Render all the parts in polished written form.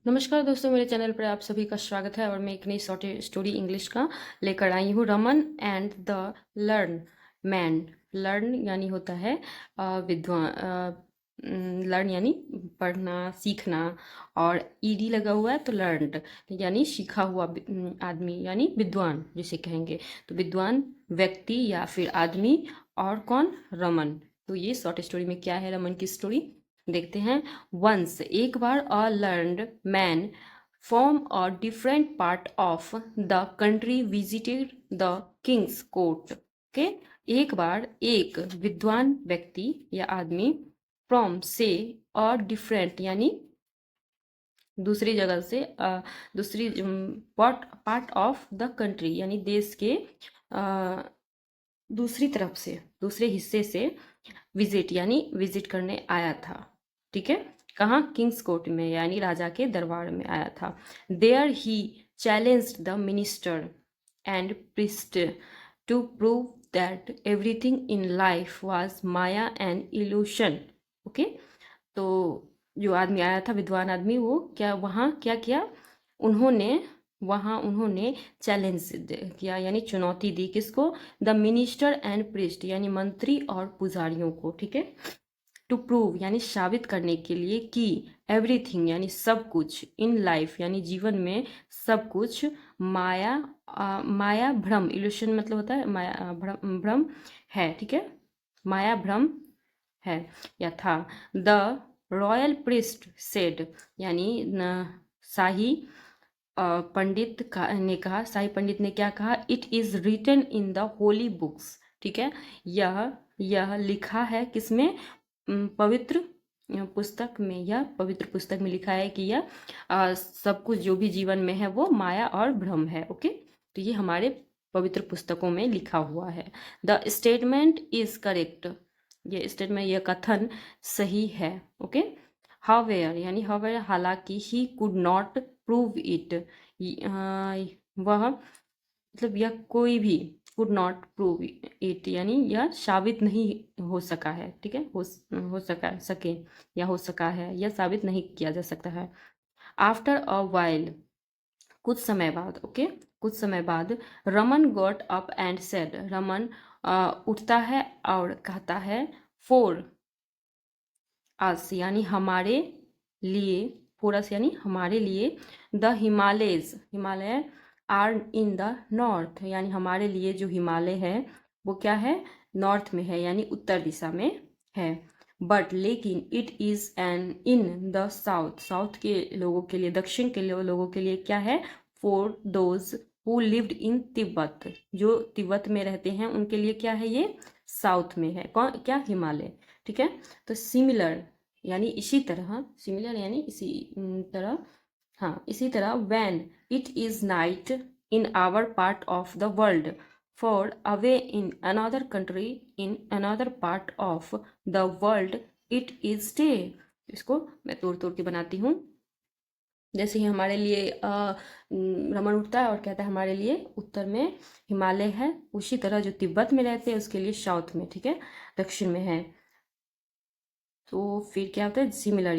नमस्कार दोस्तों, मेरे चैनल पर आप सभी का स्वागत है और मैं एक नई शॉर्ट स्टोरी इंग्लिश का लेकर आई हूँ। Raman and the learn man. Learn यानी होता है विद्वान, लर्न यानी पढ़ना सीखना, और ईडी लगा हुआ है तो लर्नड यानी सीखा हुआ आदमी यानी विद्वान जिसे कहेंगे। तो विद्वान व्यक्ति या फिर आदमी, और कौन? रमन। तो ये शॉर्ट स्टोरी में क्या है, रमन की स्टोरी देखते हैं। वंस एक बार a learned man from a different part of the country visited the king's court. Okay, एक बार एक विद्वान व्यक्ति या आदमी फ्रॉम से, और डिफरेंट यानी दूसरी जगह से, दूसरी part part of the country यानी देश के दूसरी तरफ से, दूसरे हिस्से से विजिट यानी विजिट करने आया था। ठीक है, कहाँ? किंग्स कोर्ट में यानी राजा के दरबार में आया था। There he challenged the minister and priest to prove that everything in life was maya and illusion. Okay, तो जो आदमी आया था, विद्वान आदमी, वो क्या वहाँ क्या किया? उन्होंने चैलेंज किया यानी चुनौती दी। किसको? द मिनिस्टर एंड प्रीस्ट यानी मंत्री और पुजारियों को। ठीक है, टू प्रूव यानी साबित करने के लिए कि एवरीथिंग यानी सब कुछ, इन लाइफ यानी जीवन में सब कुछ, माया माया भ्रम, इल्यूशन मतलब होता है माया, भ्रम भ्रम है। ठीक है, माया भ्रम है या था। द रॉयल प्रिस्ट सेड यानी शाही ने कहा, शाही पंडित ने क्या कहा? It is written in the holy books. ठीक है, यह लिखा है किसमें? पवित्र पुस्तक में। यह पवित्र पुस्तक में लिखा है कि यह सब कुछ जो भी जीवन में है वो माया और भ्रम है। ओके, तो ये हमारे पवित्र पुस्तकों में लिखा हुआ है। द स्टेटमेंट इज करेक्ट, ये स्टेटमेंट, यह कथन सही है। ओके, हावेयर यानी हावेयर हालांकि, he could not prove it, वह मतलब यह कोई भी, कुड नॉट प्रूव इट यानी यह साबित नहीं हो सका है। ठीक है, हो सके या हो सका है, यह साबित नहीं किया जा सकता है। आफ्टर अ वाइल, कुछ समय बाद। ओके, कुछ समय बाद, Raman got up and said, Raman उठता है और कहता है, फोर अस यानी हमारे लिए, फोर अस यानी हमारे लिए, the Himalayas, Himalaya are in the north यानी हमारे लिए जो हिमालय है वो क्या है? नॉर्थ में है यानी उत्तर दिशा में है। बट लेकिन it is N in the south, south के लोगों के लिए, दक्षिण के लोगों के लिए क्या है? For those who lived in Tibet, जो तिब्बत में रहते हैं उनके लिए क्या है? ये साउथ में है। कौन? क्या? हिमालय। ठीक है, तो सिमिलर यानी इसी तरह, सिमिलर यानी इसी तरह, हाँ इसी तरह, when it is night in our part of the world, far away in another country in another part of the world it is day. इसको मैं तोड़ तोड़ के बनाती हूँ। जैसे ही हमारे लिए रमन उठता है और कहता है हमारे लिए उत्तर में हिमालय है, उसी तरह जो तिब्बत में रहते हैं उसके लिए साउथ में, ठीक है, दक्षिण में है। तो फिर क्या होता है? सिमिलर,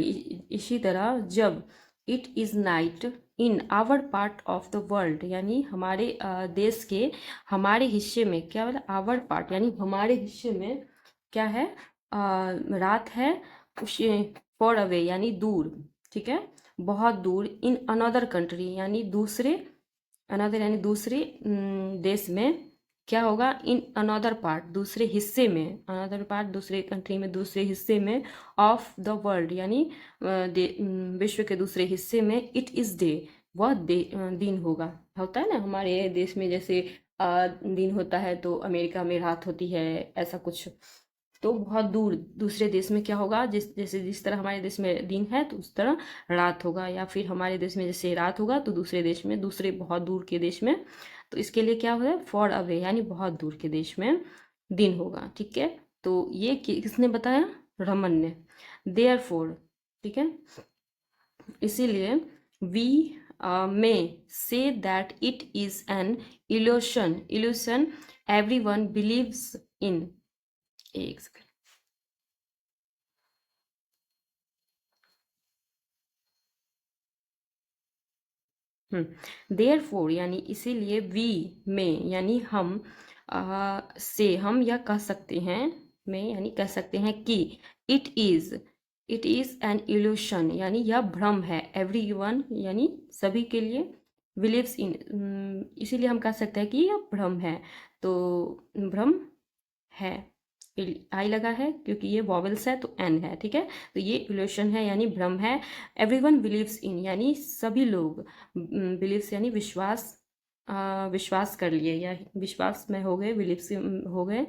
इसी तरह जब it is night in our part of the world यानी हमारे देश के हमारे हिस्से में, क्या बोला? आवर पार्ट यानी हमारे हिस्से में क्या है? रात है। उस फॉर अवे यानी दूर, ठीक है, बहुत दूर। इन अनदर कंट्री यानी दूसरे, अनदर यानी दूसरे देश में क्या होगा? इन अनदर पार्ट दूसरे हिस्से में, अनदर पार्ट दूसरे कंट्री में, दूसरे हिस्से में, ऑफ द वर्ल्ड यानी विश्व के दूसरे हिस्से में, इट इज़ डे वह दिन होगा। होता है ना हमारे देश में, जैसे दिन होता है तो अमेरिका में रात होती है, ऐसा कुछ। तो बहुत दूर दूसरे देश में क्या होगा? जिस तरह हमारे देश में दिन है तो उस तरह रात होगा, या फिर हमारे देश में जैसे रात होगा तो दूसरे देश में, दूसरे बहुत दूर के देश में, तो इसके लिए क्या होगा? फॉर अवे यानी बहुत दूर के देश में दिन होगा। ठीक है, तो ये किसने बताया? रमन ने। देयर फोर, ठीक है, इसीलिए we may say that it is an illusion, illusion everyone believes in. एक सेकंड। देयरफॉर यानी इसीलिए, वी में यानी हम, से हम यह कह सकते हैं, में यानी कह सकते हैं कि इट इज़ एन इल्यूशन यानी यह भ्रम है, एवरीवन यानी सभी के लिए, बिलीव्स इन, इसीलिए हम कह सकते हैं कि यह भ्रम है, तो भ्रम है, आई लगा है क्योंकि ये वॉवेल्स है तो एन है, ठीक है, तो ये इल्यूशन है यानी भ्रम है, एवरीवन बिलीव्स इन यानी सभी लोग, बिलीव्स यानी विश्वास, विश्वास कर लिए या विश्वास में हो गए, बिलीव्स हो गए।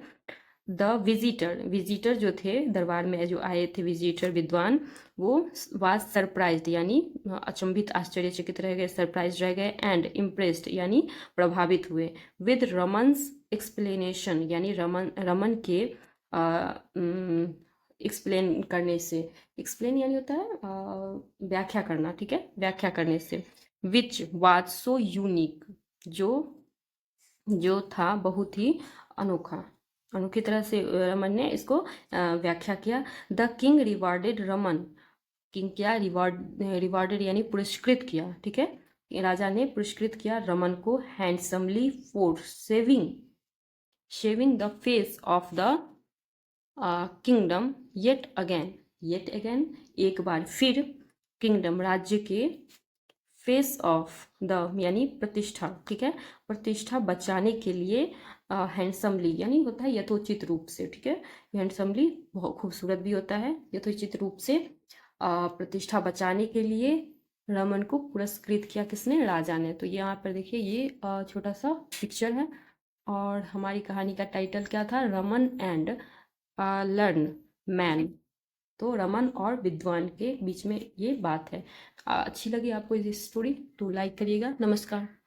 द विजिटर जो थे दरबार में जो आए थे विजिटर विद्वान, वो वाज सरप्राइज्ड यानी अचंभित आश्चर्यचकित रह गए, सरप्राइज रह गए, एंड इम्प्रेस्ड यानी प्रभावित हुए, विद रमन्स एक्सप्लेनेशन यानी रमन के एक्सप्लेन करने से, एक्सप्लेन यानी होता है व्याख्या करना, ठीक है, व्याख्या करने से, विच वाज सो यूनिक जो जो था बहुत ही अनोखा, अनोखी तरह से रमन ने इसको व्याख्या किया। The king rewarded Raman, king क्या, रिवार्डेड यानी पुरस्कृत किया, ठीक है, राजा ने पुरस्कृत किया रमन को handsomely for shaving the face of the kingdom, yet again एक बार फिर, किंगडम राज्य के, फेस ऑफ द यानी प्रतिष्ठा, ठीक है, प्रतिष्ठा बचाने के लिए, हैंडसमली यानी होता है यथोचित रूप से, ठीक है, हैंडसमली बहुत खूबसूरत भी होता है, यथोचित रूप से प्रतिष्ठा बचाने के लिए रमन को पुरस्कृत किया, किसने, राजा ने। तो यहाँ पर देखिए ये छोटा सा पिक्चर है, और हमारी कहानी का टाइटल क्या था, रमन एंड लर्न मैन, तो रमन और विद्वान के बीच में ये बात है। अच्छी लगी आपको ये स्टोरी तो लाइक करिएगा। नमस्कार।